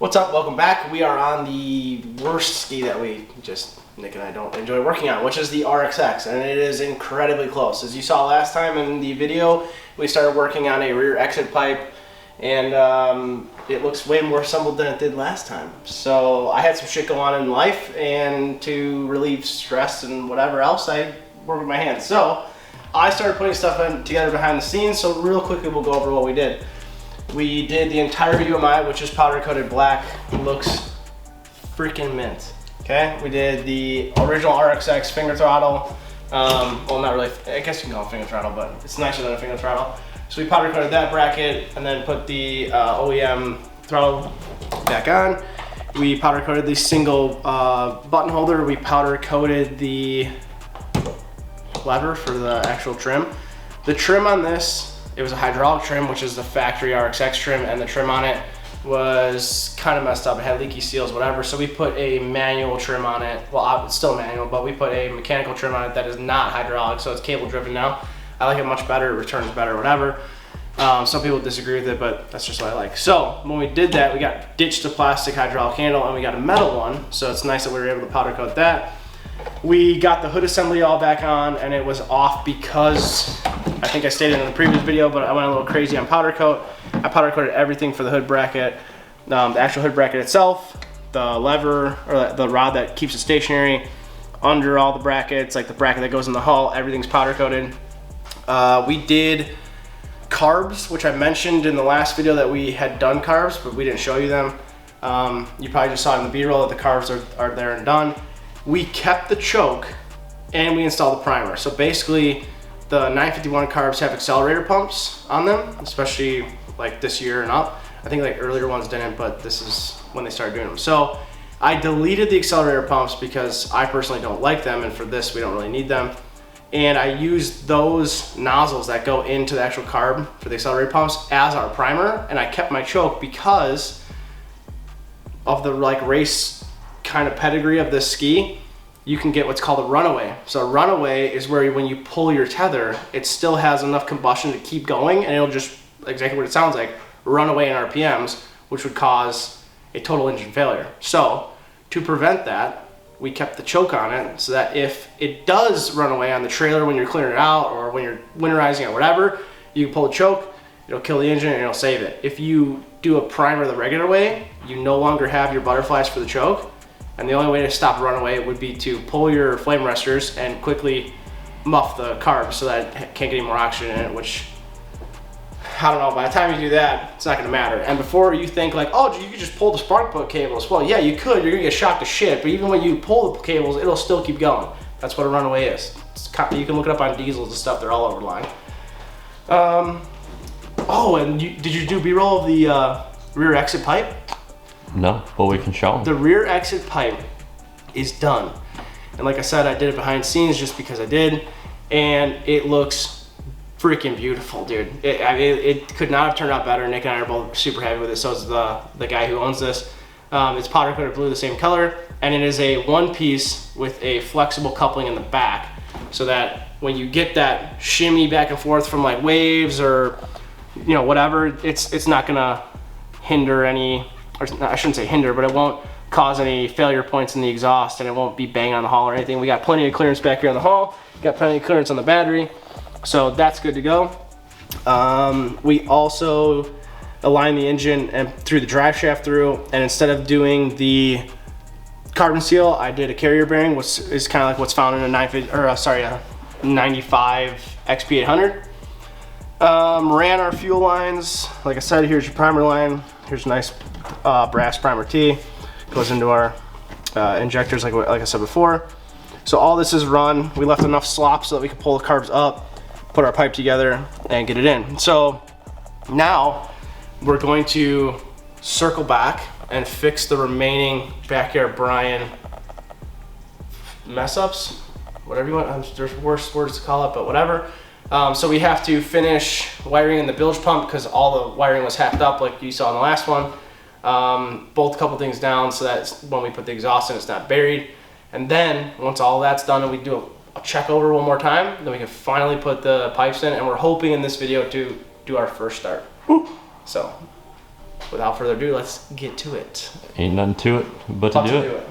What's up? Welcome back. We are on the worst ski that Nick and I don't enjoy working on, which is the RXX, and it is incredibly close. As you saw last time in the video, we started working on a rear exit pipe, and it looks way more assembled than it did last time. So I had some shit go on in life, and to relieve stress and whatever else, I work with my hands. So I started putting stuff together behind the scenes, so real quickly we'll go over what we did. We did the entire UMI, which is powder coated black. It looks freaking mint. Okay, we did the original RXX finger throttle. Well, not really, I guess you can call it finger throttle, but it's nicer than a finger throttle. So we powder coated that bracket and then put the OEM throttle back on. We powder coated the single button holder. We powder coated the lever for the actual trim. The trim on this, it was a hydraulic trim, which is the factory RXX trim, and the trim on it was kind of messed up. It had leaky seals, whatever. So we put a manual trim on it. Well, it's still manual, but we put a mechanical trim on it that is not hydraulic, so it's cable driven now. I like it much better, it returns better, whatever. Some people disagree with it, but that's just what I like. So when we did that, we ditched the plastic hydraulic handle and we got a metal one. So it's nice that we were able to powder coat that. We got the hood assembly all back on, and it was off because, I think I stated in the previous video, but I went a little crazy on powder coat. I powder coated everything for the hood bracket, the actual hood bracket itself, the lever, or the rod that keeps it stationary, under all the brackets, like the bracket that goes in the hull, everything's powder coated. We did carbs, which I mentioned in the last video that we had done carbs, but we didn't show you them. You probably just saw in the B-roll that the carbs are there and done. We kept the choke and we installed the primer. So basically the 951 carbs have accelerator pumps on them, especially like this year and up. I think like earlier ones didn't, but this is when they started doing them. So I deleted the accelerator pumps because I personally don't like them, and for this we don't really need them. And I used those nozzles that go into the actual carb for the accelerator pumps as our primer, and I kept my choke because of the like race kind of pedigree of this ski. You can get what's called a runaway. So a runaway is where when you pull your tether, it still has enough combustion to keep going, and it'll just, exactly what it sounds like, run away in RPMs, which would cause a total engine failure. So to prevent that, we kept the choke on it so that if it does run away on the trailer when you're clearing it out or when you're winterizing it or whatever, you can pull the choke, it'll kill the engine and it'll save it. If you do a primer the regular way, you no longer have your butterflies for the choke. And the only way to stop runaway would be to pull your flame arresters and quickly muff the carbs so that it can't get any more oxygen in it, which, I don't know, by the time you do that, it's not gonna matter. And before you think like, oh, you could just pull the spark plug cables. Well, yeah, you could, you're gonna get shocked to shit, but even when you pull the cables, it'll still keep going. That's what a runaway is. You can look it up on diesels and stuff, they're all over the line. Oh, and did you do B-roll of the rear exit pipe? No, but we can show them. The rear exit pipe is done. And like I said, I did it behind the scenes just because I did. And it looks freaking beautiful, dude. It could not have turned out better. Nick and I are both super happy with it. So is the guy who owns this. It's powder coated blue, the same color. And it is a one piece with a flexible coupling in the back. So that when you get that shimmy back and forth from like waves or, you know, whatever, it's not gonna hinder any, or I shouldn't say hinder, but it won't cause any failure points in the exhaust, and it won't be banging on the hull or anything. We got plenty of clearance back here on the hull, got plenty of clearance on the battery, so that's good to go. We also aligned the engine and threw the drive shaft through, and instead of doing the carbon seal, I did a carrier bearing, which is kind of like what's found in a 95 XP800. Ran our fuel lines. Like I said, here's your primer line. Here's a nice brass primer tee. Goes into our injectors like I said before. So all this is run. We left enough slop so that we could pull the carbs up, put our pipe together, and get it in. So now we're going to circle back and fix the remaining backyard Bryan mess ups, whatever you want. There's worse words to call it, but whatever. So we have to finish wiring in the bilge pump because all the wiring was hacked up like you saw in the last one. Bolt a couple things down so that when we put the exhaust in, it's not buried. And then once all that's done and we do a check over one more time, then we can finally put the pipes in, and we're hoping in this video to do our first start. So without further ado, let's get to it. Ain't nothing to it but to do it.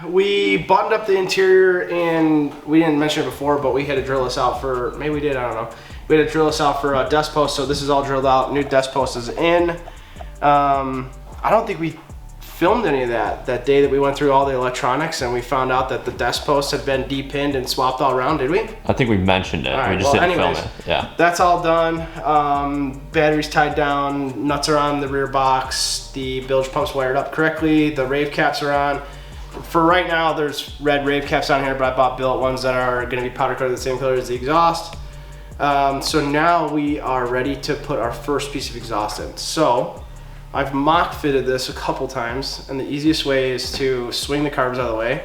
We buttoned up the interior, and we didn't mention it before, but we had to drill this out for, maybe we did, I don't know. We had to drill this out for a desk post, so this is all drilled out. New desk post is in. I don't think we filmed any of that day that we went through all the electronics and we found out that the desk posts had been depinned and swapped all around, did we? I think we mentioned it. Right, we just didn't film it. Yeah. That's all done. Batteries tied down, nuts are on the rear box, the bilge pump's wired up correctly, the rave caps are on. For right now, there's red rave caps on here, but I bought billet ones that are going to be powder coated the same color as the exhaust. So now we are ready to put our first piece of exhaust in. So I've mock fitted this a couple times, and the easiest way is to swing the carbs out of the way,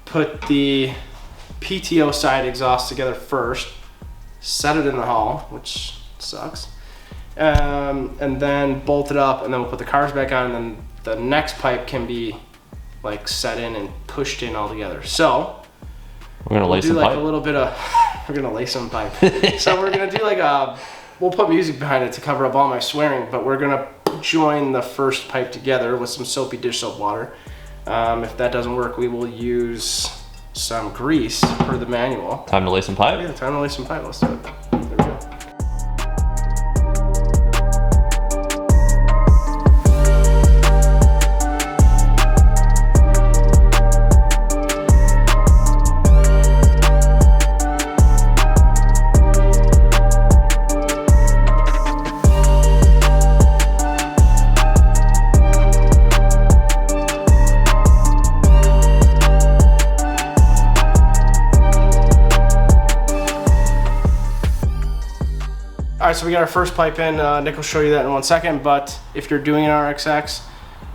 put the PTO side exhaust together first, set it in the hull, which sucks, and then bolt it up, and then we'll put the carbs back on, and then the next pipe can be like set in and pushed in all together. So we're gonna lay some like pipe. A little bit of we're gonna lay some pipe. So we're gonna do like we'll put music behind it to cover up all my swearing, but we're gonna join the first pipe together with some soapy dish soap water. If that doesn't work, we will use some grease per the manual. Time to lay some pipe? Yeah, time to lay some pipe. Let's do it. There we go. All right, so we got our first pipe in. Nick will show you that in 1 second, but if you're doing an RXX,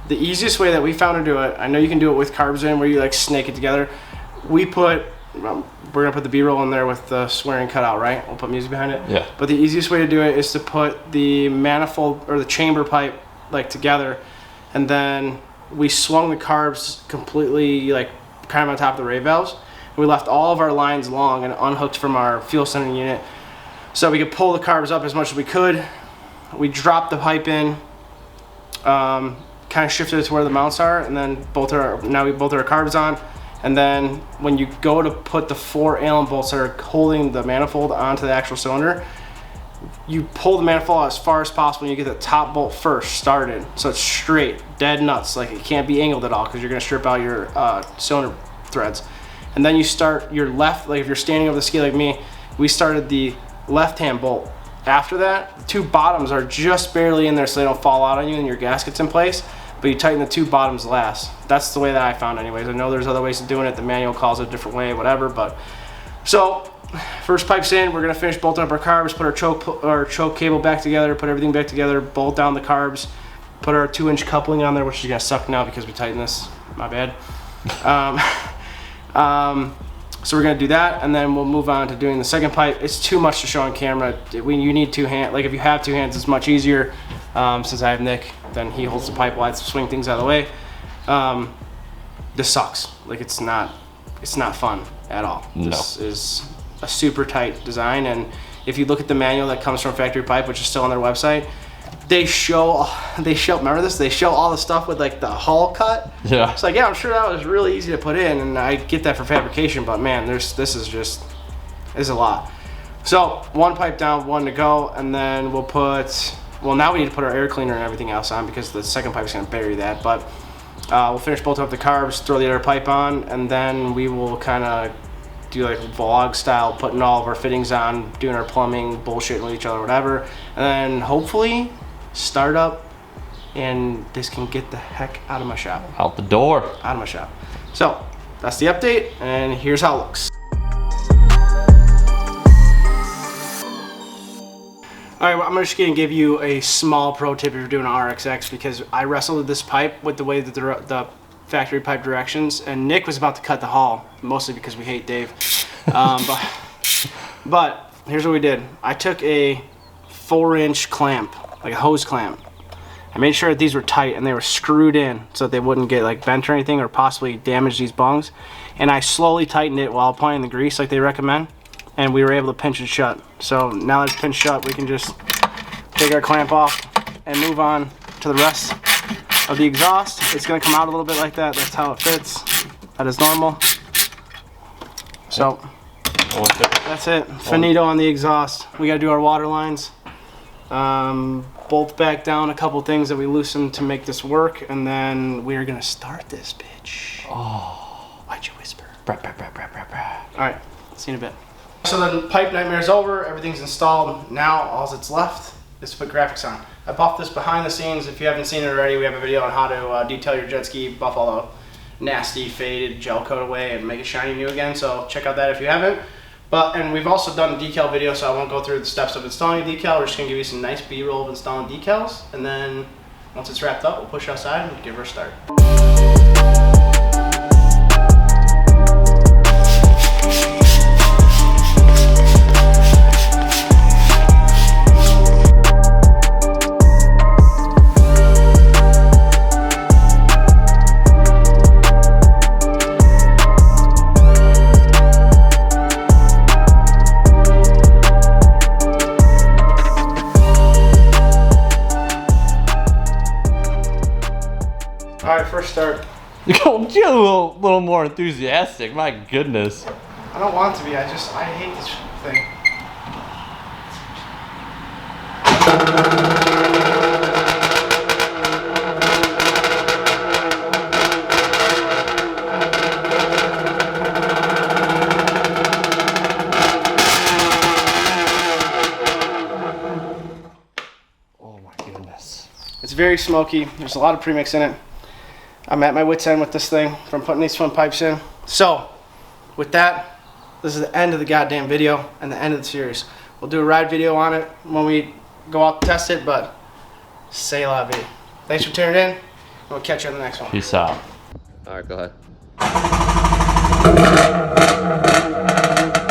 the easiest way that we found to do it, I know you can do it with carbs in where you like snake it together. We're gonna put the B-roll in there with the swearing cut out, right? We'll put music behind it. Yeah. But the easiest way to do it is to put the manifold or the chamber pipe like together, and then we swung the carbs completely like kind of on top of the ray valves. We left all of our lines long and unhooked from our fuel sending unit, so we could pull the carbs up as much as we could. We dropped the pipe in, kind of shifted it to where the mounts are, and then now we bolted our carbs on. And then when you go to put the 4 Allen bolts that are holding the manifold onto the actual cylinder, you pull the manifold as far as possible and you get the top bolt first started. So it's straight, dead nuts, like it can't be angled at all because you're gonna strip out your cylinder threads. And then you start your left, like if you're standing over the ski like me, we started the left-hand bolt. After that, the 2 bottoms are just barely in there so they don't fall out on you and your gasket's in place, but you tighten the 2 bottoms last. That's the way that I found anyways. I know there's other ways of doing it. The manual calls it a different way, whatever, but. So, first pipe's in, we're gonna finish bolting up our carbs, put our choke cable back together, put everything back together, bolt down the carbs, put our 2-inch coupling on there, which is gonna suck now because we tightened this, my bad. So we're gonna do that, and then we'll move on to doing the second pipe. It's too much to show on camera. You need 2 hands. Like if you have 2 hands, it's much easier. Since I have Nick, then he holds the pipe while I swing things out of the way. This sucks. Like it's not fun at all. No. This is a super tight design, and if you look at the manual that comes from Factory Pipe, which is still on their website, they show remember this? They show all the stuff with like the hull cut. Yeah. It's like, yeah, I'm sure that was really easy to put in, and I get that for fabrication, but man, this is a lot. So 1 pipe down, 1 to go, and then now we need to put our air cleaner and everything else on because the second pipe is gonna bury that, but we'll finish bolting up the carbs, throw the other pipe on, and then we will kind of do like vlog style, putting all of our fittings on, doing our plumbing, bullshitting with each other, whatever, and then hopefully start up and this can get the heck out of my shop. Out the door. Out of my shop. So that's the update, and here's how it looks. All right, well, I'm just gonna give you a small pro tip if you're doing an RXX, because I wrestled with this pipe with the way that the factory pipe directions, and Nick was about to cut the hull, mostly because we hate Dave. But here's what we did. I took a 4-inch clamp, like a hose clamp. I made sure that these were tight and they were screwed in so that they wouldn't get like bent or anything or possibly damage these bungs. And I slowly tightened it while applying the grease like they recommend, and we were able to pinch it shut. So now that it's pinched shut, we can just take our clamp off and move on to the rest of the exhaust. It's gonna come out a little bit like that. That's how it fits. That is normal. So that's it. Finito on the exhaust. We gotta do our water lines. Bolt back down a couple things that we loosened to make this work, and then we are gonna start this bitch. Oh. Why'd you whisper? Brah, brah, brah, brah, brah, brah. All right, see you in a bit. So the pipe nightmare's over. Everything's installed. Now all that's left is to put graphics on. I buffed this behind the scenes. If you haven't seen it already, we have a video on how to detail your jet ski, buff all the nasty faded gel coat away, and make it shiny new again. So check out that if you haven't. And we've also done a decal video, so I won't go through the steps of installing a decal. We're just gonna give you some nice B-roll of installing decals, and then once it's wrapped up, we'll push outside and give her a start. All right, first start. You're a little more enthusiastic. My goodness. I don't want to be. I hate this thing. Oh my goodness. It's very smoky. There's a lot of premix in it. I'm at my wit's end with this thing from putting these swim pipes in. So, with that, this is the end of the goddamn video and the end of the series. We'll do a ride video on it when we go out to test it, but c'est la vie. Thanks for tuning in, and we'll catch you on the next one. Peace out. All right, go ahead.